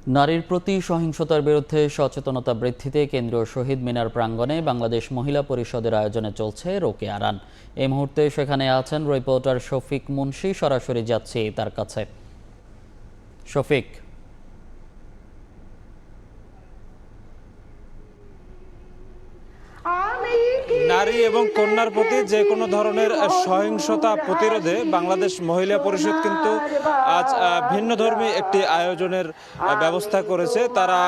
নারীর প্রতি সহিংসতার বিরুদ্ধে সচেতনতা বৃদ্ধিতে কেন্দ্রীয় শহীদ মিনার প্রাঙ্গণে বাংলাদেশ মহিলা পরিষদের আয়োজনে চলছে রোকেয়া রান। এই মুহূর্তে সেখানে আছেন রিপোর্টার শফিক মুন্সি। সরাসরি যাচ্ছি তার কাছে। শফিক, নারী এবং কন্যার প্রতি যে কোনো ধরনের সহিংসতা প্রতিরোধে বাংলাদেশ মহিলা পরিষদ কিন্তু আজ ভিন্নধর্মী একটি আয়োজনের ব্যবস্থা করেছে। তারা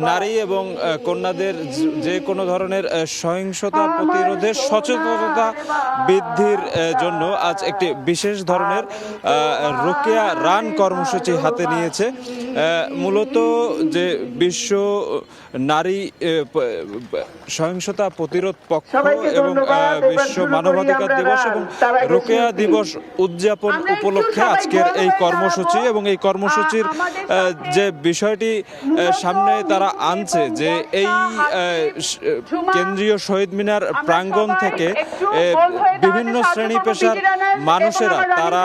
নারী এবং কন্যাদের যে কোনো ধরনের সহিংসতা প্রতিরোধে সচেতনতা বৃদ্ধির জন্য আজ একটি বিশেষ ধরনের রোকেয়া রান কর্মসূচি হাতে নিয়েছে। মূলত যে বিশ্ব নারী সহিংসতা প্রতিরোধ পক্ষ এবং বিশ্ব মানবাধিকার দিবস এবং রোকেয়া দিবস উদযাপন উপলক্ষে আজকের এই কর্মসূচি, এবং এই কর্মসূচির যে বিষয়টি সামনে তারা আনছে যে এই কেন্দ্রীয় শহীদ মিনার প্রাঙ্গণ থেকে বিভিন্ন শ্রেণী পেশার মানুষেরা তারা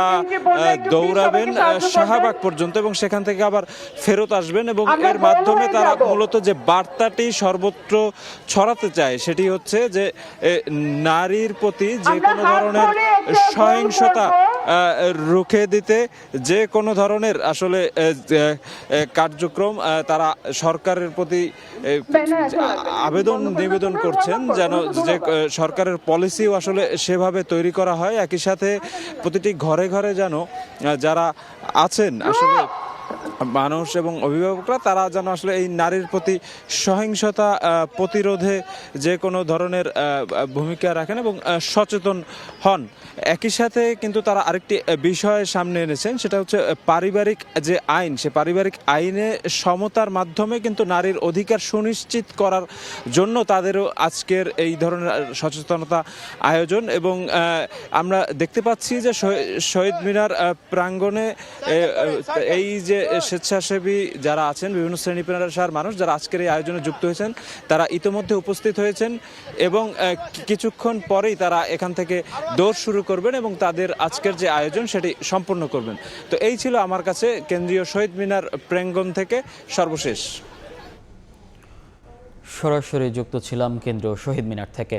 দৌড়াবেন শাহবাগ পর্যন্ত এবং সেখান থেকে আবার ফেরত আসবেন, এবং এর মাধ্যমে তারা মূলত যে বার্তাটি সর্বত্র ছড়াতে চায় সেটি হচ্ছে যে নারীর প্রতি যে কোনো ধরনের সহিংসতা রুখে দিতে যে কোনো ধরনের আসলে কার্যক্রম তারা সরকারের প্রতি নিবেদন করছেন, যেন যে সরকারের পলিসিও আসলে সেভাবে তৈরি করা হয়। একই সাথে প্রতিটি ঘরে ঘরে যেন যারা আছেন আসলে মানুষ এবং অভিভাবকরা তারা যেন আসলে এই নারীর প্রতি সহিংসতা প্রতিরোধে যে কোনো ধরনের ভূমিকা রাখেন এবং সচেতন হন। একই সাথে কিন্তু তারা আরেকটি বিষয় সামনে এনেছেন, সেটা হচ্ছে পারিবারিক যে আইন, সে পারিবারিক আইনে সমতার মাধ্যমে কিন্তু নারীর অধিকার সুনিশ্চিত করার জন্য তাদেরও আজকের এই ধরনের সচেতনতা আয়োজন। এবং আমরা দেখতে পাচ্ছি যে শহীদ মিনার প্রাঙ্গণে এই যে স্বেচ্ছাসেবী যারা আছেন, বিভিন্ন শ্রেণী পেশার মানুষ যারা আজকের এই আয়োজনে যুক্ত হয়েছেন, তারা ইতিমধ্যে উপস্থিত হয়েছেন এবং কিছুক্ষণ পরেই তারা এখান থেকে দৌড় শুরু করবেন এবং তাদের আজকের যে আয়োজন সেটি সম্পূর্ণ করবেন। তো এই ছিল আমার কাছে কেন্দ্রীয় শহীদ মিনার প্রাঙ্গণ থেকে সর্বশেষ। সরাসরি যুক্ত ছিলাম কেন্দ্রীয় শহীদ মিনার থেকে।